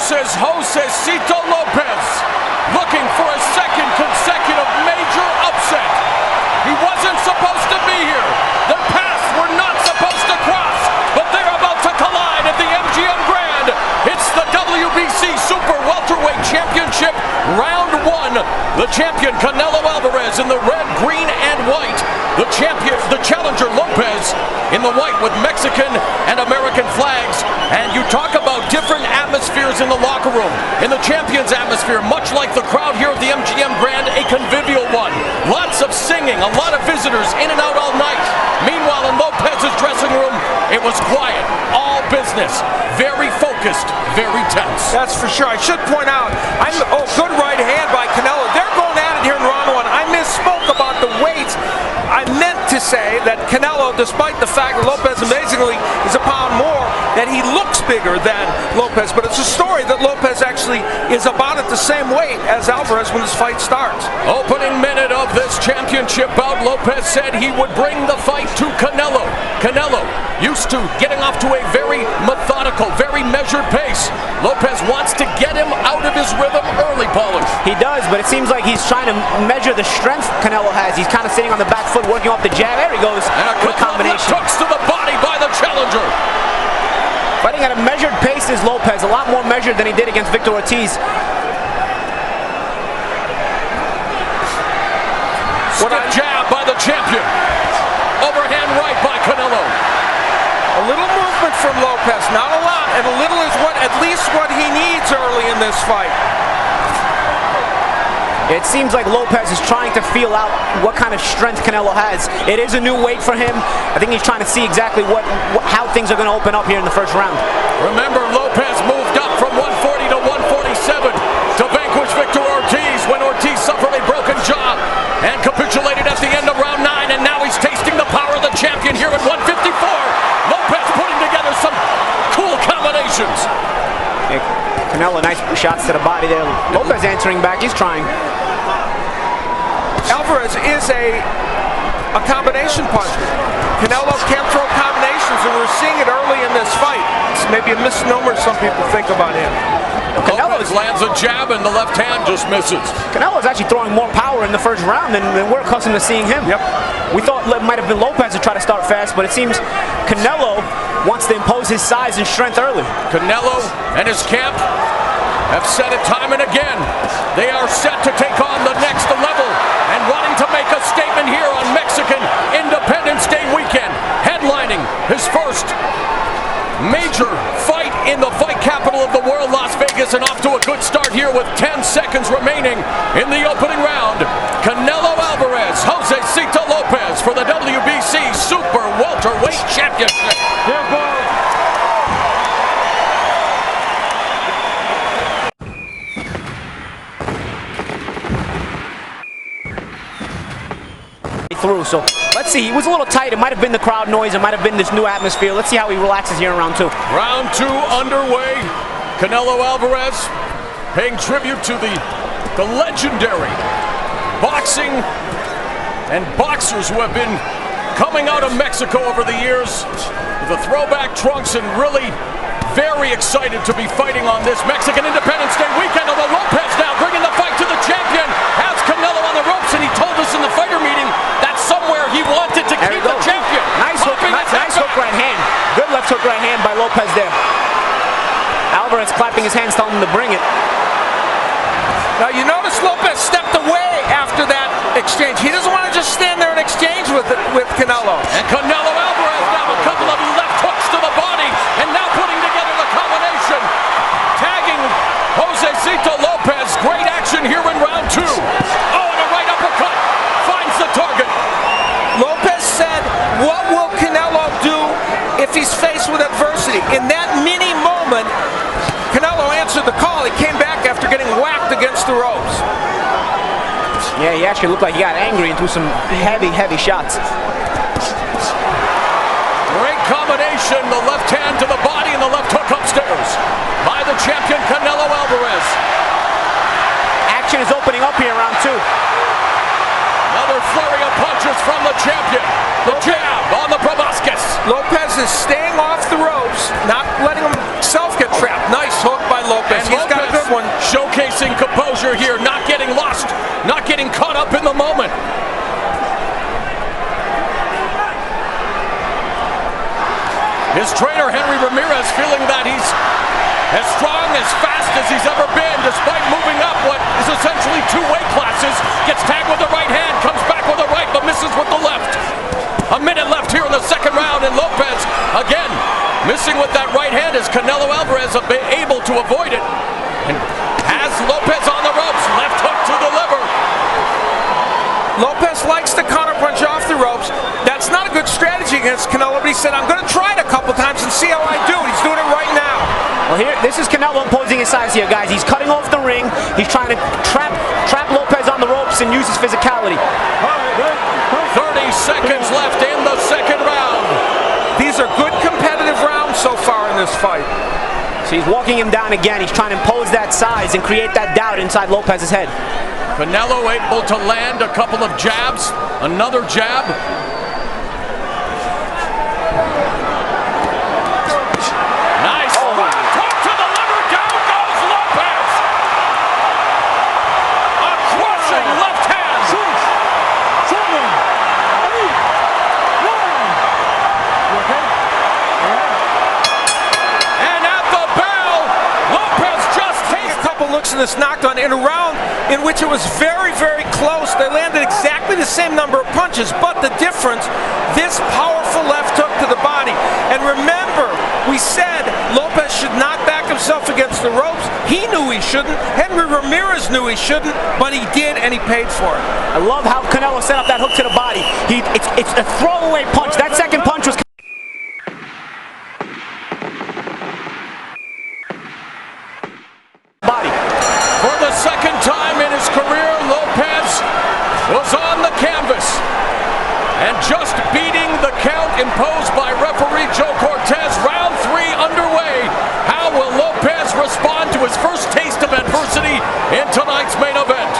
versus Josesito Lopez, looking for a second consecutive major upset. He wasn't supposed to be here. The paths were not supposed to cross, but they're about to collide at the MGM Grand. It's the WBC Super Welterweight Championship, Round 1. The champion Canelo Alvarez in the red, green, and white. The challenger Lopez in the white with Mexican and American flags. And you talk about different atmospheres in the locker room. In the champion's atmosphere, much like the crowd here at the MGM Grand, a convivial one. Lots of singing, a lot of visitors in and out all night. Meanwhile, in Lopez's dressing room, it was quiet, all business, very focused, very tense. That's for sure. I should point out, good right hand by Canelo. They're going at it here in round 1. I misspoke about the weights. I meant to say that Canelo, despite the fact that Lopez amazingly is a pound more, that he looks bigger than Lopez. But it's a story that Lopez actually is about at the same weight as Alvarez when this fight starts. Opening minute of this championship bout, Lopez said he would bring the fight to Canelo. Canelo, used to getting off to a very methodical, very measured pace. Lopez wants to get him out of his rhythm early, Paulie. He does, but it seems like he's trying to measure the strength Canelo has. He's kind of sitting on the back foot, working off the jab. There he goes. And a good combination. Hooks to the body by the challenger. Fighting at a measured pace is Lopez, a lot more measured than he did against Victor Ortiz. Stiff jab by the champion. Overhand right by Canelo. A little movement from Lopez, not a lot, and a little is at least what he needs early in this fight. It seems like Lopez is trying to feel out what kind of strength Canelo has. It is a new weight for him. I think he's trying to see exactly how things are going to open up here in the first round. Remember, Lopez moved up from 140 to 147 to vanquish Victor Ortiz when Ortiz suffered a broken jaw and capitulated at the end of round 9, and now he's tasting the power of the champion here at 154. Lopez putting together some cool combinations. Canelo, nice shots to the body there. Lopez answering back, he's trying. Alvarez is a combination puncher. Canelo can't throw combinations, and we're seeing it early in this fight. It's maybe a misnomer some people think about him. Lopez lands a jab and the left hand just misses. Canelo's actually throwing more power in the first round than we're accustomed to seeing him. Yep. We thought it might have been Lopez to try to start fast, but it seems Canelo wants to impose his size and strength early. Canelo and his camp have said it time and again. They are set to take on the next level and wanting to make a statement here on Mexican Independence Day weekend, headlining his first major fight in the fight capital of the world, Las Vegas, and off to a good start here with 10 seconds remaining in the opening round. Canelo Alvarez, Josesito Lopez for the WBC Super Welterweight Championship. Through, so let's see. He was a little tight. It might have been the crowd noise. It might have been this new atmosphere. Let's see how he relaxes here in round 2. Round 2 underway. Canelo Alvarez paying tribute to the legendary boxing and boxers who have been coming out of Mexico over the years with the throwback trunks, and really very excited to be fighting on this Mexican Independence Day weekend. Although Lopez now bringing the fight to the champion, has Canelo on the ropes, and he told us in the fighter meeting that somewhere he wanted to keep the champion. Nice hook, nice hook right hand. Good left hook right hand by Lopez there. Alvarez clapping his hands, telling him to bring it. Now you notice Lopez stepped away after that exchange. He doesn't want to just stand there and exchange with Canelo. And Canelo Alvarez now a couple of left hooks to the body, and now putting together the combination. Tagging Josesito Lopez. Great action here in round 2. Oh, and a right uppercut finds the target. Lopez said, what will Canelo do if he's faced with adversity? In that mini moment, Canelo answered the call. He came back after getting whacked against the ropes. Yeah, he actually looked like he got angry and threw some heavy, heavy shots. Great combination. The left hand to the body and the left hook upstairs by the champion Canelo Alvarez. Action is opening up here in round 2. Another flurry of punches from the champion. The jab on the proboscis. Lopez is staying off the ropes, not letting himself get trapped. Nice hook by Lopez. Lopez. He's got a good one. Showcasing composure here, not getting lost, not getting caught up in the moment. His trainer, Henry Ramirez, feeling that he's as strong, as fast as he's ever been, despite moving up what is essentially two weight classes. Gets tagged with the right hand, comes back with the right, but misses with the left. A minute left here in the second round, and Lopez, again, missing with that right hand as Canelo Alvarez able to avoid it. And has Lopez on the ropes, left hook to the liver. Lopez likes to counterpunch off the ropes. That's not a good strategy against Canelo, but he said, I'm going to try it a couple times and see how I do. He's doing it right now. Well, here, this is Canelo imposing his size here, guys. He's cutting off the ring. He's trying to trap Lopez on the ropes and use his physicality. 30 seconds left in the second round. These are good competitive rounds so far in this fight. So he's walking him down again. He's trying to impose that size and create that doubt inside Lopez's head. Canelo able to land a couple of jabs, another jab. Nice. Hook to the liver, down goes Lopez. A crushing left hand. 6, 7, 8, 9. And at the bell, Lopez just takes A couple looks in this knockdown in a round in which it was very, very close. They landed exactly the same number of punches, but the difference, this powerful left hook to the body. And remember, we said Lopez should not back himself against the ropes. He knew he shouldn't. Henry Ramirez knew he shouldn't, but he did, and he paid for it. I love how Canelo set up that hook to the body. It's a throwaway punch. That second punch was body. For the second time in his career, Lopez was on the canvas and just beating the count imposed by referee Joe Cortez. Round 3 underway. How will Lopez respond to his first taste of adversity in tonight's main event?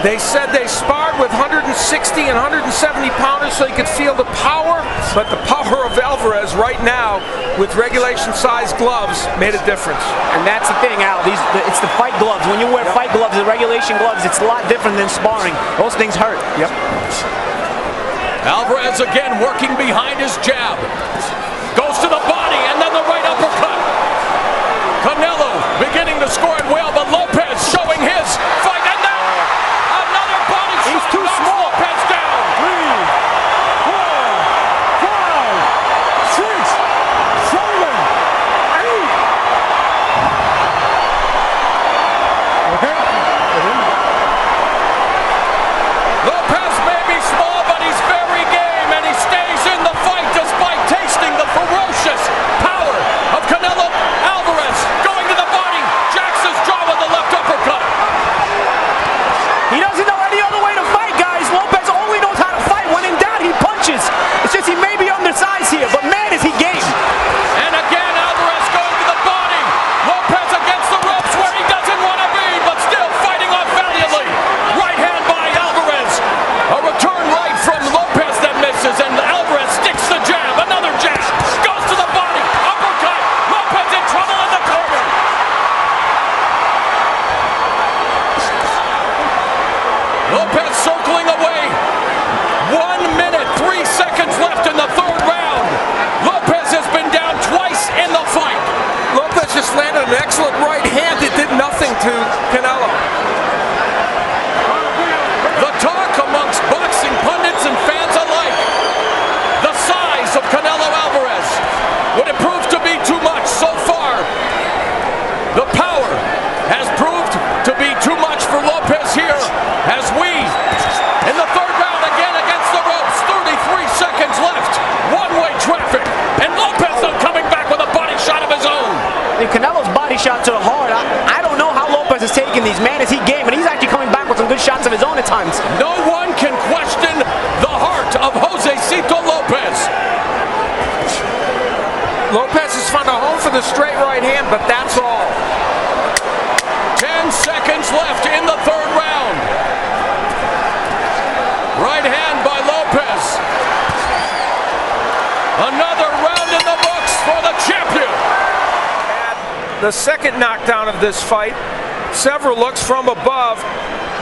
They said they sparred with 160 and 170 pounders so he could feel the power, but the power of Alvarez right now with regulation-sized gloves made a difference. And that's the thing, Al. It's the fight gloves. When you wear fight gloves, the regulation gloves, it's a lot different than sparring. Those things hurt. Yep. Alvarez again working behind his jab. Goes to the body and then the right uppercut. Canelo beginning to score at will, but Lopez showing his fight. And now another body shot. He's too knocks small. Lopez down. 3, 4, 5, 6, 7, 8. Okay? Lopez may be small, but he's very game, and he stays in the fight despite tasting the ferocious power of Canelo Alvarez. Going to the body, jacks his jaw with the left uppercut. He doesn't know any other way to fight, guys. Lopez only knows how to fight. When in doubt, he punches. It's just he may be undersized here, but man, is he game. And again, Alvarez going to the body. Lopez against the ropes where he doesn't want to be, but still fighting on valiantly. Right hand by Alvarez. A return right from Lopez that misses, and Alvarez sticks the jab. Another jab. Goes to the body. Uppercut. Lopez in trouble in the corner. Lopez circling away. 1 minute, 3 seconds left in the third round. Lopez has been down twice in the fight. Lopez just landed an excellent right hand that did nothing to Canelo. The talk amongst boxing pundits and fans alike. The size of Canelo Alvarez. Would it prove to be too much so far? The power has proved to be too much for Lopez here as we, in the third round again against the ropes, 33 seconds left, one-way traffic, and Lopez still coming back with a body shot of his own. And Canelo's body shots are hard. I don't know how Lopez is taking these. Man, is he game, and he's actually coming back with some good shots of his own at times. No one can question the heart of Josesito Lopez. Lopez has found a home for the straight right hand, but that's all. 10 seconds left in the third round. Right hand by Lopez. Another round in the books for the champion. the second knockdown of this fight. Several looks from above.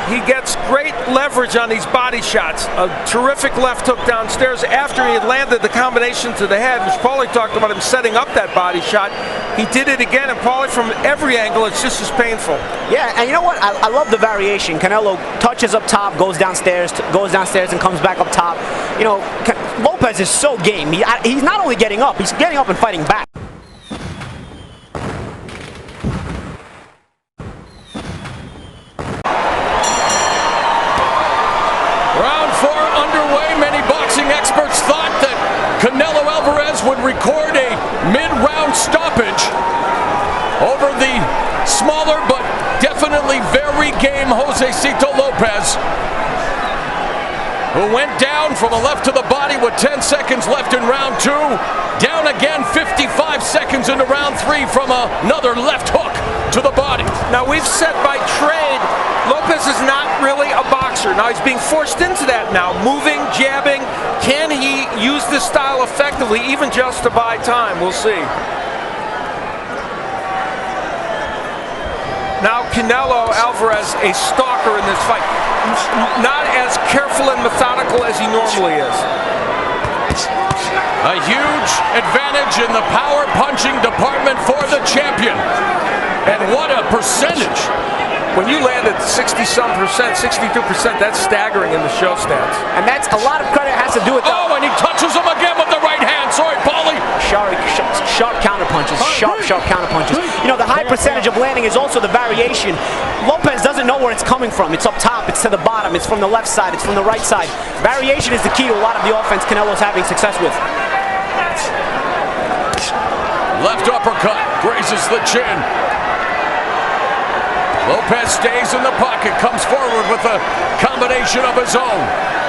He gets great leverage on these body shots. A terrific left hook downstairs after he had landed the combination to the head, which Paulie talked about him setting up that body shot. He did it again, and Paulie, from every angle, it's just as painful. Yeah, and you know what? I love the variation. Canelo touches up top, goes downstairs, and comes back up top. You know, Lopez is so game. He's not only getting up, he's getting up and fighting back. Round 4 underway. Many boxing experts thought that Canelo Alvarez would record a mid-round stoppage over the smaller but definitely very game Josesito Lopez, who went down from the left to the body with 10 seconds left in round 2. Down again 55 seconds into round 3 from another left hook to the body. Now, we've said by trade, Lopez is not really a boxer. Now, he's being forced into that now. Moving, jabbing. Can he use this style effectively, even just to buy time? We'll see. Now, Canelo Alvarez, a stalker in this fight. Not as careful and methodical as he normally is. A huge advantage in the power punching department for the champion. And what a percentage. When you land at 60-some percent, 62%, that's staggering in the show stats. And that's a lot of credit has to do with Oh, and he touches him again with the right hand. Sorry, Paulie. sharp counter punches, sharp counter punches. You know, the high percentage of landing is also the variation. Lopez doesn't know where it's coming from. It's up top, it's to the bottom, it's from the left side, it's from the right side. Variation is the key to a lot of the offense Canelo's having success with. Left uppercut grazes the chin. Lopez stays in the pocket, comes forward with a combination of his own.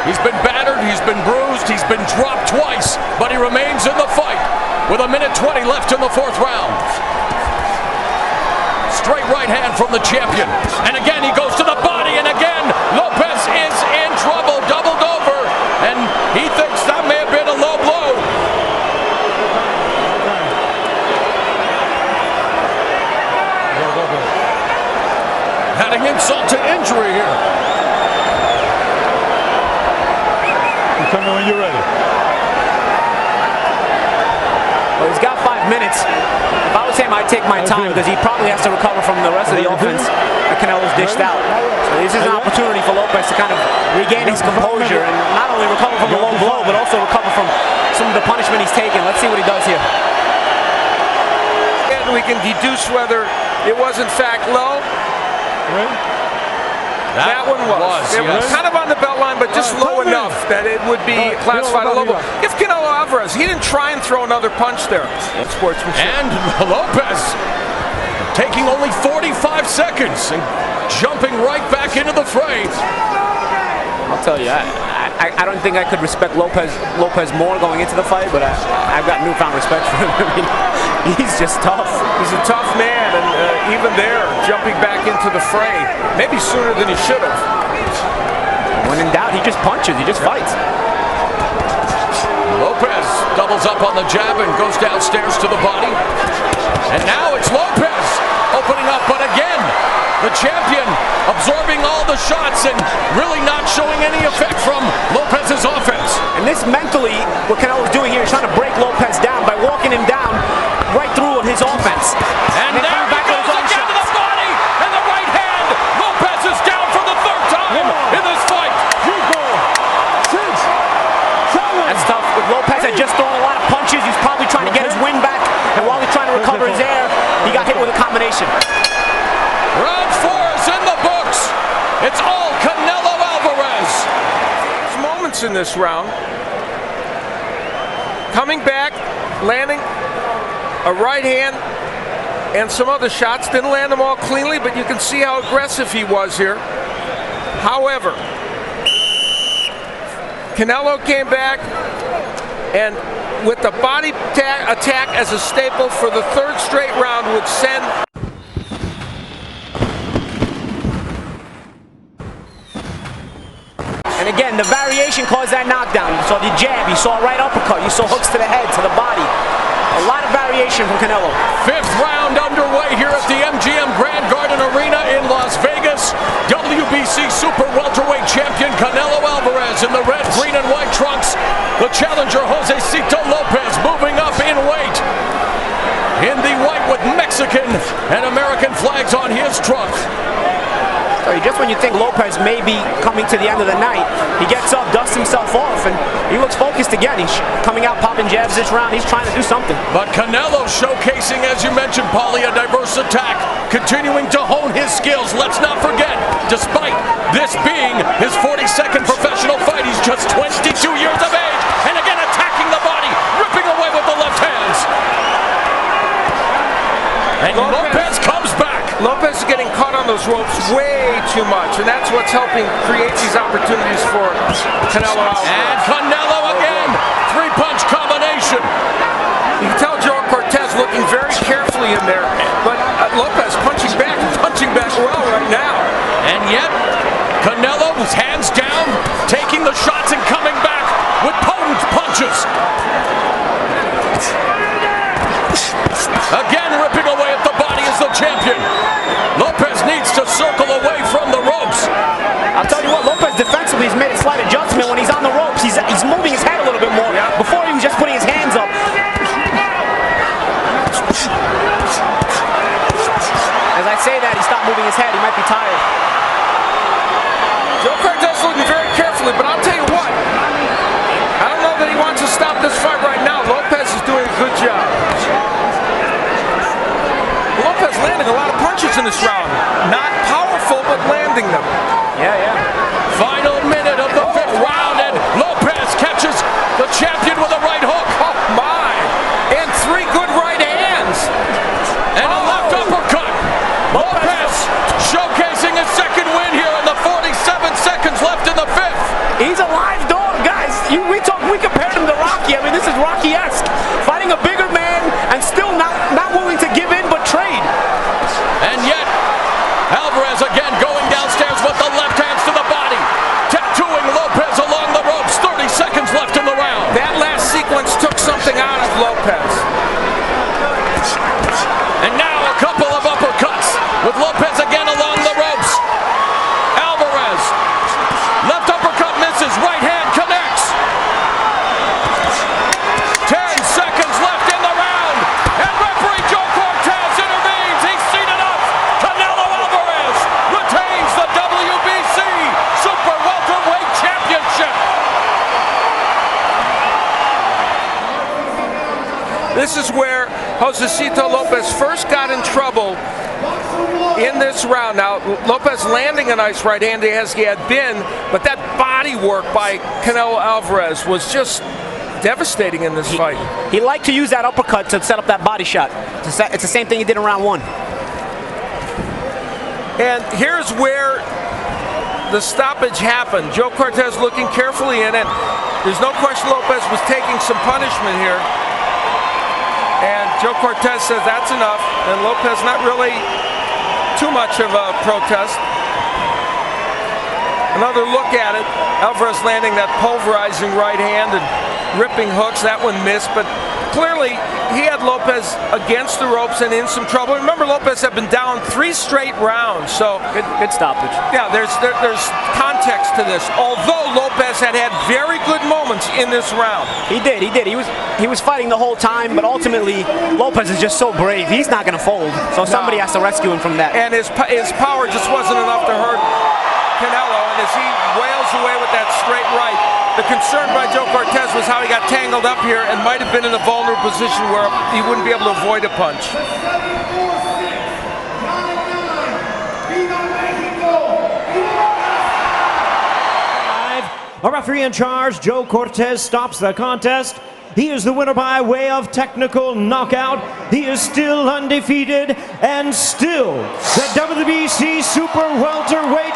He's been battered, he's been bruised, he's been dropped twice, but he remains in the fight with 1:20 left in the 4th round. Straight right hand from the champion. And again, he goes to the body, and again, Lopez is in trouble, doubled over, and he thinks that may have been a low blow. Adding insult to injury here. You tell me when you're ready. Well, he's got 5 minutes. If I was him, I'd take my time because he probably has to recover from the rest of the offense that Canelo's dished out. So this is an opportunity for Lopez to kind of regain his composure and not only recover from the low blow, but also recover from some of the punishment he's taken. Let's see what he does here. And we can deduce whether it was in fact low. That one was. It was kind of on the belt line, but just low enough that it would be classified a low blow. If Canelo Alvarez, he didn't try and throw another punch there. Sportsmanship. And Lopez taking only 45 seconds and jumping right back into the fray. I'll tell you, I don't think I could respect Lopez more going into the fight, but I've got newfound respect for him. I mean, he's just tough. He's a tough man, and even there, jumping back into the fray, maybe sooner than he should have. When in doubt, he just punches, he just fights. Lopez doubles up on the jab and goes downstairs to the body. And now it's Lopez opening up, but again, the champion absorbing all the shots and really not showing any effect from Lopez's offense. And this mentally, what Canelo's doing here is trying to break Lopez down by walking him down right through his offense. And there he goes again to the body and the right hand. Lopez is down for the 3rd time in this fight. 6, 7. That's tough. Lopez had just thrown a lot of punches. He's probably trying to get his wind back. And while he's trying to recover his air, he got hit with a combination. Round 4 is in the books. It's all Canelo Alvarez. There's moments in this round. Coming back, landing a right hand and some other shots. Didn't land them all cleanly, but you can see how aggressive he was here. However, Canelo came back and with the body attack as a staple for the 3rd straight round would send. And again, the variation caused that knockdown. You saw the jab, you saw a right uppercut, you saw hooks to the head, to the body. A lot of variation from Canelo. Fifth round underway here at the MGM Grand Garden Arena in Las Vegas. WBC Super Welterweight Champion Canelo Alvarez in the red, green, and white trunks. The challenger Josesito Lopez moving up in weight in the white with Mexican and American flags on his trunk. So just when you think Lopez may be coming to the end of the night, he gets up, dusts himself off, and he looks focused again. He's coming out, popping jabs this round. He's trying to do something. But Canelo showcasing, as you mentioned, Paulie, a diverse attack, continuing to hone his skills. Let's not forget, despite this being his 42nd professional fight, he's just 22 years of age, and again attacking the body, ripping away with the left hands. And Lopez comes back. Lopez is getting caught on those ropes way too much, and that's what's helping create these opportunities for Canelo Alvarez. And Canelo again, three-punch combination. You can tell Joe Cortez looking very carefully in there, but Lopez punching back well right now. And yet, Canelo's hands down, taking the shots and coming back with potent punches. Again, ripping away at the body as the champion. Lopez needs to circle away from the ropes. I'll tell you what, Lopez defensively has made a slight adjustment. When he's on the ropes, he's moving his head a little bit more. Yeah. Before he was just putting his hands up. As I say that, he stopped moving his head. He might be tired. Joe Cortez looking very carefully, but I'll tell you what, I don't know that he wants to stop this fight right now. Lopez is doing a good job. Lopez landing a lot of punches in this round. Not powerful, but landing them. Yeah. Final minute of the fifth round, and Lopez catches the champion with a right hook. Oh my! And three good right hands. And a left uppercut. Lopez showcasing his second win here in the 47 seconds left in the fifth. He's a live dog, guys. We compared him to Rocky. I mean, this is Rocky-esque. Fighting a bigger man and still not willing to give in but trade. And yet, Alvarez again going downstairs with the left hands to the body, tattooing Lopez along the ropes. 30 seconds left in the round. That last sequence took something out of Lopez. And now a couple of uppercuts with Lopez again along the ropes. Alvarez, left uppercut misses, right hand connects. 10 seconds left in the round, and referee Joe Cortez intervenes. He's seen enough. Canelo Alvarez retains the WBC Super Welterweight Championship. This is where Josesito Lopez first got in trouble in this round. Now, Lopez landing a nice right hand as he had been, but that body work by Canelo Alvarez was just devastating in this fight. He liked to use that uppercut to set up that body shot. It's the same thing he did in round one. And here's where the stoppage happened. Joe Cortez looking carefully in it. There's no question Lopez was taking some punishment here. And Joe Cortez says that's enough. And Lopez not really too much of a protest. Another look at it. Alvarez landing that pulverizing right hand and ripping hooks. That one missed, but clearly he had Lopez against the ropes and in some trouble. Remember, Lopez had been down 3 straight rounds, so Good stoppage. yeah, there's context to this. Although Lopez had very good moments in this round. He did. He was fighting the whole time, but ultimately Lopez is just so brave. He's not going to fold, so somebody has to rescue him from that. And his power just wasn't enough to hurt Canelo, and as he wails away with that straight right, the concern by Joe Cortez was how he got tangled up here and might have been in a vulnerable position where he wouldn't be able to avoid a punch. A referee in charge, Joe Cortez, stops the contest. He is the winner by way of technical knockout. He is still undefeated and still the WBC Super Welterweight